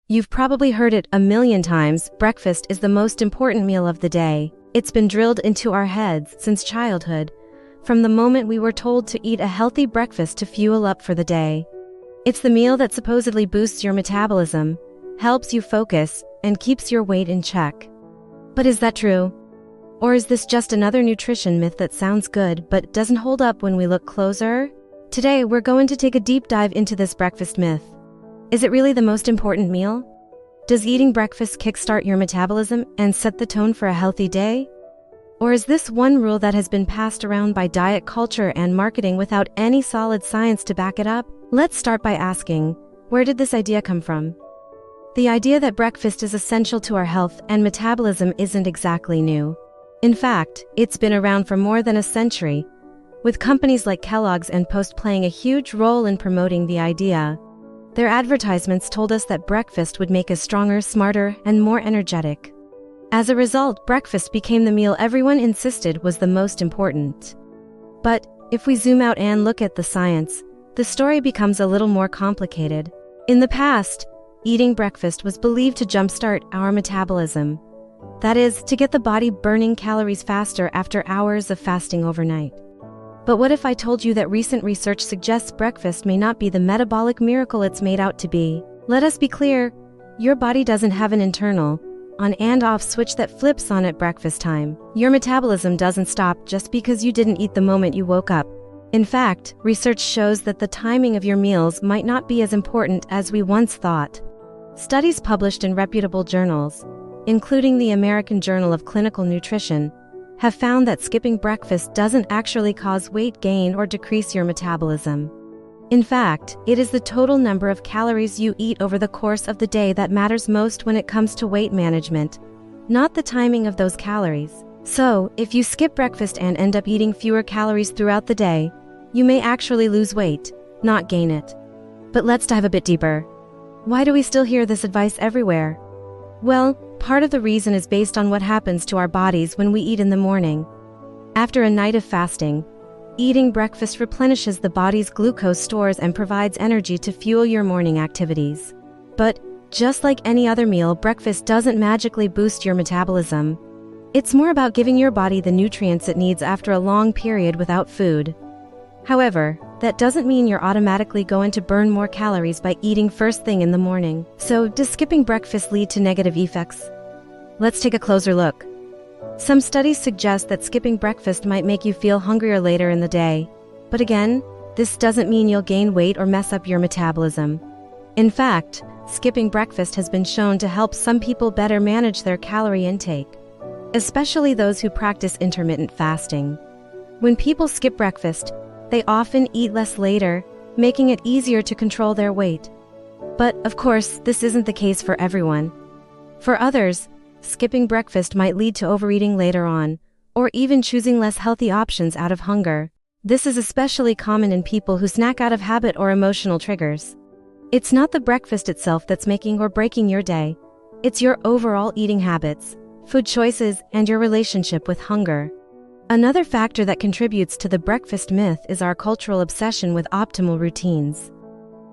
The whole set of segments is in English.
You've probably heard it a million times, breakfast is the most important meal of the day. It's been drilled into our heads since childhood, from the moment we were told to eat a healthy breakfast to fuel up for the day. It's the meal that supposedly boosts your metabolism, helps you focus, and keeps your weight in check. But is that true? Or is this just another nutrition myth that sounds good but doesn't hold up when we look closer? Today, we're going to take a deep dive into this breakfast myth. Is it really the most important meal? Does eating breakfast kickstart your metabolism and set the tone for a healthy day? Or is this one rule that has been passed around by diet culture and marketing without any solid science to back it up? Let's start by asking, where did this idea come from? The idea that breakfast is essential to our health and metabolism isn't exactly new. In fact, it's been around for more than a century, with companies like Kellogg's and Post playing a huge role in promoting the idea. Their advertisements told us that breakfast would make us stronger, smarter, and more energetic. As a result, breakfast became the meal everyone insisted was the most important. But if we zoom out and look at the science, the story becomes a little more complicated. In the past, eating breakfast was believed to jumpstart our metabolism. That is, to get the body burning calories faster after hours of fasting overnight. But what if I told you that recent research suggests breakfast may not be the metabolic miracle it's made out to be? Let us be clear, your body doesn't have an internal, on and off switch that flips on at breakfast time. Your metabolism doesn't stop just because you didn't eat the moment you woke up. In fact, research shows that the timing of your meals might not be as important as we once thought. Studies published in reputable journals, including the American Journal of Clinical Nutrition, have found that skipping breakfast doesn't actually cause weight gain or decrease your metabolism. In fact, it is the total number of calories you eat over the course of the day that matters most when it comes to weight management, not the timing of those calories. So, if you skip breakfast and end up eating fewer calories throughout the day, you may actually lose weight, not gain it. But let's dive a bit deeper. Why do we still hear this advice everywhere? Well, part of the reason is based on what happens to our bodies when we eat in the morning. After a night of fasting, eating breakfast replenishes the body's glucose stores and provides energy to fuel your morning activities. But, just like any other meal, breakfast doesn't magically boost your metabolism. It's more about giving your body the nutrients it needs after a long period without food. However, that doesn't mean you're automatically going to burn more calories by eating first thing in the morning. So, does skipping breakfast lead to negative effects? Let's take a closer look. Some studies suggest that skipping breakfast might make you feel hungrier later in the day. But again, this doesn't mean you'll gain weight or mess up your metabolism. In fact, skipping breakfast has been shown to help some people better manage their calorie intake, especially those who practice intermittent fasting. When people skip breakfast, they often eat less later, making it easier to control their weight. But, of course, this isn't the case for everyone. For others, skipping breakfast might lead to overeating later on, or even choosing less healthy options out of hunger. This is especially common in people who snack out of habit or emotional triggers. It's not the breakfast itself that's making or breaking your day. It's your overall eating habits, food choices, and your relationship with hunger. Another factor that contributes to the breakfast myth is our cultural obsession with optimal routines.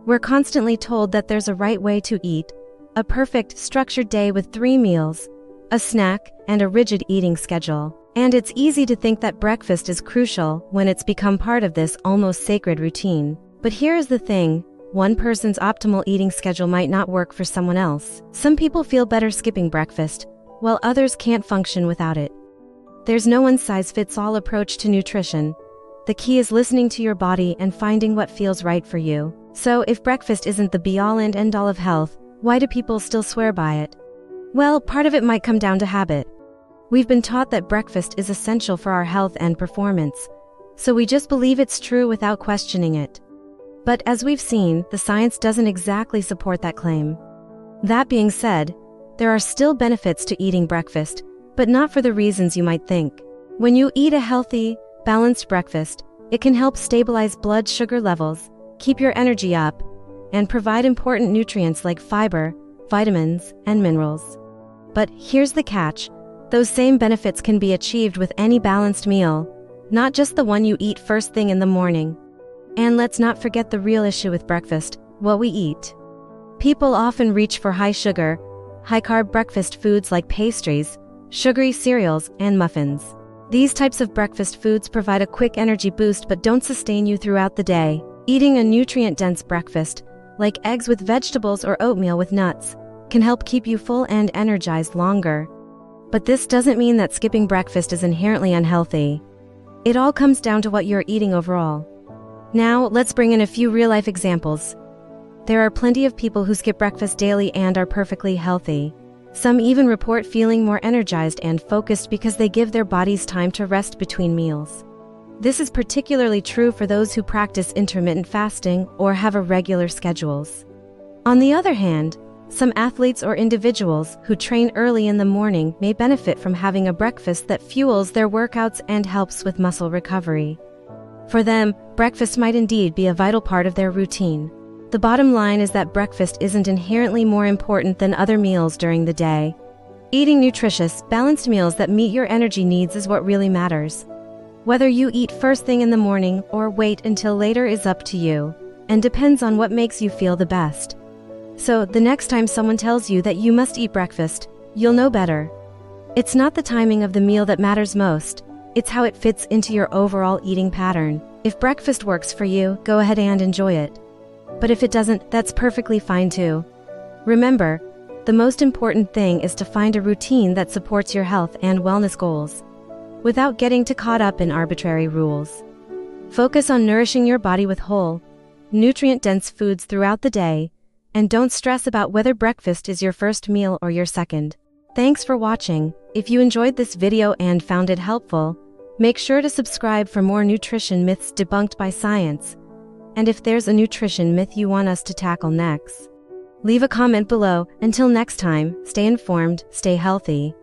We're constantly told that there's a right way to eat, a perfect, structured day with 3 meals, a snack, and a rigid eating schedule. And it's easy to think that breakfast is crucial when it's become part of this almost sacred routine. But here is the thing, one person's optimal eating schedule might not work for someone else. Some people feel better skipping breakfast, while others can't function without it. There's no one-size-fits-all approach to nutrition. The key is listening to your body and finding what feels right for you. So, if breakfast isn't the be-all and end-all of health, why do people still swear by it? Well, part of it might come down to habit. We've been taught that breakfast is essential for our health and performance, so we just believe it's true without questioning it. But as we've seen, the science doesn't exactly support that claim. That being said, there are still benefits to eating breakfast, but not for the reasons you might think. When you eat a healthy, balanced breakfast, it can help stabilize blood sugar levels, keep your energy up, and provide important nutrients like fiber, vitamins, and minerals. But here's the catch, those same benefits can be achieved with any balanced meal, not just the one you eat first thing in the morning. And let's not forget the real issue with breakfast, what we eat. People often reach for high sugar, high-carb breakfast foods like pastries, sugary cereals, and muffins. These types of breakfast foods provide a quick energy boost but don't sustain you throughout the day. Eating a nutrient-dense breakfast, like eggs with vegetables or oatmeal with nuts, can help keep you full and energized longer. But this doesn't mean that skipping breakfast is inherently unhealthy. It all comes down to what you're eating overall. Now, let's bring in a few real-life examples. There are plenty of people who skip breakfast daily and are perfectly healthy. Some even report feeling more energized and focused because they give their bodies time to rest between meals. This is particularly true for those who practice intermittent fasting or have irregular schedules. On the other hand, some athletes or individuals who train early in the morning may benefit from having a breakfast that fuels their workouts and helps with muscle recovery. For them, breakfast might indeed be a vital part of their routine. The bottom line is that breakfast isn't inherently more important than other meals during the day. Eating nutritious, balanced meals that meet your energy needs is what really matters. Whether you eat first thing in the morning or wait until later is up to you, and depends on what makes you feel the best. So, the next time someone tells you that you must eat breakfast, you'll know better. It's not the timing of the meal that matters most, it's how it fits into your overall eating pattern. If breakfast works for you, go ahead and enjoy it. But if it doesn't, that's perfectly fine too. Remember, the most important thing is to find a routine that supports your health and wellness goals, without getting too caught up in arbitrary rules. Focus on nourishing your body with whole, nutrient-dense foods throughout the day, and don't stress about whether breakfast is your first meal or your second. Thanks for watching. If you enjoyed this video and found it helpful, make sure to subscribe for more nutrition myths debunked by science. And if there's a nutrition myth you want us to tackle next, leave a comment below. Until next time, stay informed, stay healthy.